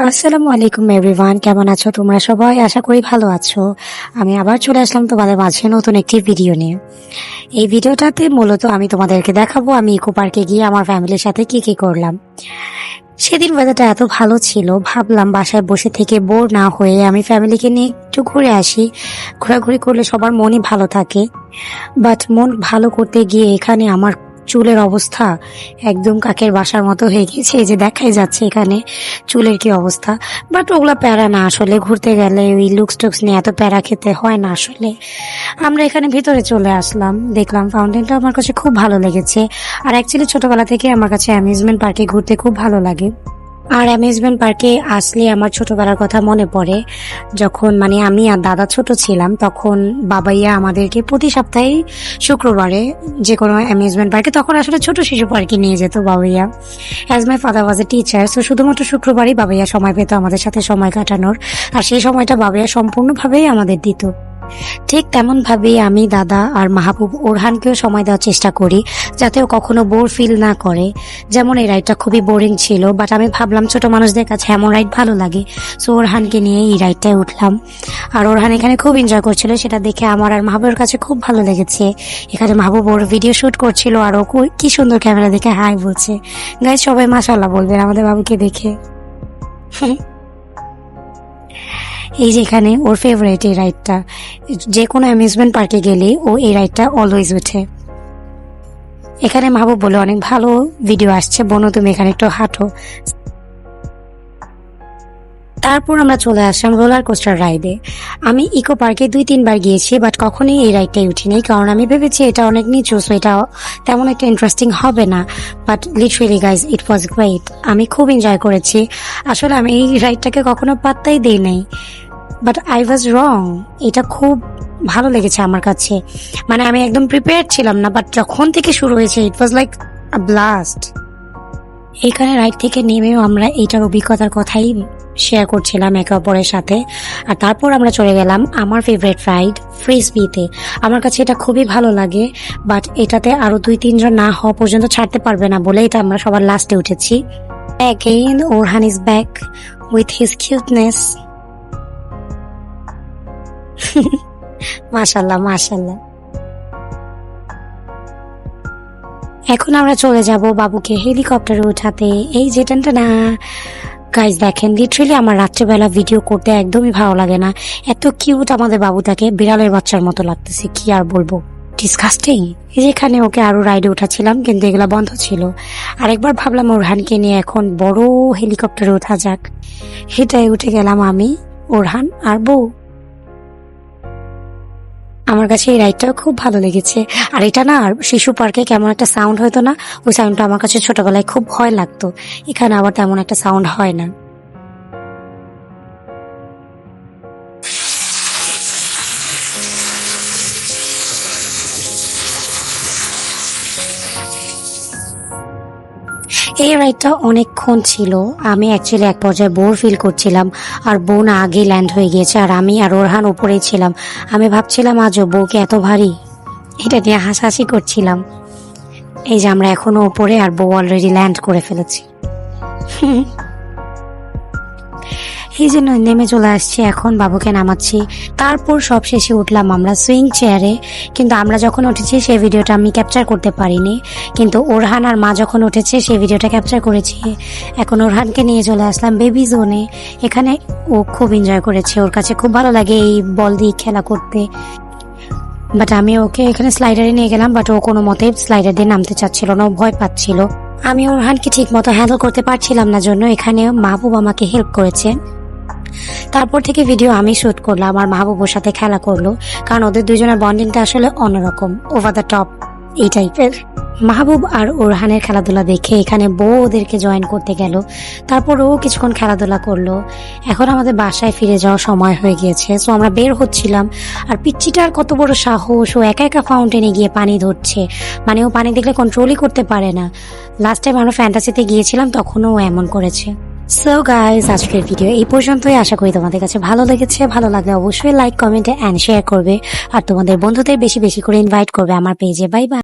আসসালামু আলাইকুম এভরিওয়ান, কেমন আছো তোমরা সবাই? আশা করি ভালো আছো। আমি আবার চলে আসলাম তোমাদের মাঝে নতুন একটি ভিডিও নিয়ে। এই ভিডিওটাতে মূলত আমি তোমাদেরকে দেখাবো আমি ইকো পার্কে গিয়ে আমার ফ্যামিলির সাথে কি কি করলাম। সেদিন ওয়েদারটা এত ভালো ছিল, ভাবলাম বাসায় বসে থেকে বোর না হয়ে আমি ফ্যামিলিকে নিয়ে একটু ঘুরে আসি। ঘোরাঘুরি করলে সবার মনই ভালো থাকে, বাট মন ভালো করতে গিয়ে এখানে আমার চুলের অবস্থা একদম কাকের বাসার মতো হয়ে গেছে। এই যে দেখাই যাচ্ছে এখানে চুলের কি অবস্থা। বাট ওগুলা প্যারা না, আসলে ঘুরতে গেলে ওই লুকস টুকস নিয়ে এত প্যারা খেতে হয় না। আসলে আমরা এখানে ভিতরে চলে আসলাম, দেখলাম ফাউন্টেনটা আমার কাছে খুব ভালো লেগেছে। আর অ্যাকচুয়ালি ছোটবেলা থেকে আমার কাছে অ্যামিউজমেন্ট পার্কে ঘুরতে খুব ভালো লাগে। আর অ্যামিউজমেন্ট পার্কে আসলে আমার ছোটবেলার কথা মনে পড়ে। যখন আমি আর দাদা ছোট ছিলাম, তখন বাবাইয়া আমাদেরকে প্রতি সপ্তাহে শুক্রবারে যে কোনো অ্যামিউজমেন্ট পার্কে, তখন আসলে ছোট শিশু পার্কে নিয়ে যেত বাবাইয়া। As my father was a teacher, so শুধুমাত্র শুক্রবারই বাবাইয়া সময় পেত আমাদের সাথে সময় কাটানোর। আর সেই সময়টা বাবাইয়া সম্পূর্ণভাবেই আমাদের দিত। ঠিক তেমন ভাবেই আমি, দাদা আর মাহবুব ওরহানকেও সময় দেওয়ার চেষ্টা করি, যাতে ও কখনো বোর ফিল না করে। যেমন এই রাইডটা খুবই বোরিং ছিল, বাট আমি ভাবলাম ছোট মানুষদের কাছে এমন রাইড ভালো লাগে, সো ওরহানকে নিয়ে এই রাইডটায় উঠলাম। আর ওরহান এখানে খুব এনজয় করছিল, সেটা দেখে আমার আর মাহবুবের কাছে খুব ভালো লেগেছে। এখানে মাহবুব ওর ভিডিও শুট করছিল, আর ও কি সুন্দর ক্যামেরা দেখে হাই বলছে। গাইজ সবাই মাশাআল্লাহ বলবেন আমাদের বাবুকে দেখে। এই যে এখানে ওর ফেভারিট এই রাইডটা, যে কোনো অ্যামিউজমেন্ট পার্কে গেলে ও এই রাইডটা অলওয়েজ ওঠে। এখানে মাহবুব বলে অনেক ভালো ভিডিও আসছে, বোনও তুমি এখানে একটু হাঁটো। তারপর আমরা চলে আসলাম রোলার কোস্টার রাইডে। আমি ইকো পার্কে 2-3 বার গিয়েছি, বাট কখনোই এই রাইডটাই উঠিনি, কারণ আমি ভেবেছি এটা অনেক নিচু, সো এটা তেমন একটা ইন্টারেস্টিং হবে না। But literally guys, it was great. আমি খুব এনজয় করেছি। আসলে আমি এই রাইডটাকে কখনো পাত্তাই দেই নাই, বাট আই ওয়াজ রং। এটা খুব ভালো লেগেছে আমার কাছে। আমি একদম প্রিপেয়ার ছিলাম না, বাট যখন থেকে শুরু হয়েছে ইট ওয়াজ লাইক আ ব্লাস্ট। এইখানে রাইড থেকে নেমেও আমরা এইটার অভিজ্ঞতার কথাই শেয়ার করছিলাম একে অপরের সাথে। আর তারপর আমরা চলে গেলাম আমার ফেভারিট রাইড ফ্রিসবিতে। আমার কাছে এটা খুবই ভালো লাগে, বাট এটাতে আরো 2-3 জন না হওয়া পর্যন্ত ছাড়তে পারবে না বলে এটা আমরা সবার লাস্টে উঠেছি। Again Orhan is back with his cuteness. মাশাল্লাহ মাশাল্লাহ। এখন আমরা চলে যাব বাবুকে হেলিকপ্টারে উঠাতে। এই যেটা না গাইজ, দেখেন লিটারেলি আমার রাত্রেবেলা ভিডিও করতে একদমই ভালো লাগে না। এত কিউট আমাদের বাবুটাকে, বিড়ালের বাচ্চার মতো লাগতেছে, কি আর বলবো, ডিসকাস্টিং। যেখানে ওকে আরো রাইডে উঠাচ্ছিলাম, কিন্তু এগুলা বন্ধ ছিল। আরেকবার ভাবলাম ওরহানকে নিয়ে এখন বড় হেলিকপ্টারে উঠা যাক। সেটাই উঠে গেলাম আমি, ওরহান আর বউ। আমার কাছে এই রাইডটাও খুব ভালো লেগেছে। আর এটা না শিশু পার্কে কেমন একটা সাউন্ড হতো না, ওই সাউন্ডটা আমার কাছে ছোটবেলায় খুব ভয় লাগতো। এখানে আবার তেমন একটা সাউন্ড হয় না। এই রাইডটা অনেকক্ষণ ছিল। আমি অ্যাকচুয়ালি এক পর্যায়ে বোর ফিল করছিলাম, আর বোন আগে ল্যান্ড হয়ে গিয়েছে, আর আমি আর ওরহান উপরেই ছিলাম। আমি ভাবছিলাম আজও বউকে এত ভারী, এটা নিয়ে হাসাহাসি করছিলাম। এই যে আমরা এখনো উপরে, আর বউ অলরেডি ল্যান্ড করে ফেলেছি। এই জন্য নেমে চলে আসছি, এখন বাবুকে নামাচ্ছি। তারপর সব শেষে উঠলাম আমরা সুইং চেয়ারে। কিন্তু আমরা যখন উঠেছি সেই ভিডিওটা আমি ক্যাপচার করতে পারিনি, কিন্তু ওরহান আর মা যখন উঠেছে সেই ভিডিওটা ক্যাপচার করেছি। এখন ওরহানকে নিয়ে চলে আসলাম বেবি জোনে। এখানে ও খুব এনজয় করেছে, ওর কাছে খুব ভালো লাগে এই বল দিয়ে খেলা করতে। বাট আমি ওকে এখানে স্লাইডারে নিয়ে গেলাম, বাট ও কোনো মতে স্লাইডার দিয়ে নামতে চাচ্ছিল না, ও ভয় পাচ্ছিল। আমি ওরহানকে ঠিক মতো হ্যান্ডেল করতে পারছিলাম না, জন্য এখানে মাহবুব আমাকে হেল্প করেছে। তারপর থেকে ভিডিও আমি শুট করলাম, আর মাহবুবের সাথে খেলা করলো, কারণ ওদের দুজনের বন্ডিংটা আসলে অন্যরকম, ওভার দ্য টপ এই টাইপের। মাহবুব আর ওরহানের খেলাধুলা দেখে এখানে বউ ওদেরকে জয়েন করতে গেল। তারপর ও কিছুক্ষণ খেলাধুলা করলো। এখন আমাদের বাসায় ফিরে যাওয়ার সময় হয়ে গিয়েছে, সো আমরা বের হচ্ছিলাম। আর পিচ্চিটার কত বড় সাহস, ও একা একা ফাউন্টেনে গিয়ে পানি ধরছে। ও পানি দেখলে কন্ট্রোলই করতে পারে না। লাস্ট টাইম আমরা ফ্যান্টাসিতে গিয়েছিলাম, তখনও ও এমন করেছে। সো গাইজ, আজকের ভিডিও এই পর্যন্তই। আশা করি তোমাদের কাছে ভালো লেগেছে। ভালো লাগলে অবশ্যই লাইক, কমেন্ট এন্ড শেয়ার করবে, আর তোমাদের বন্ধুদের বেশি বেশি করে ইনভাইট করবে আমার পেজে। Bye bye.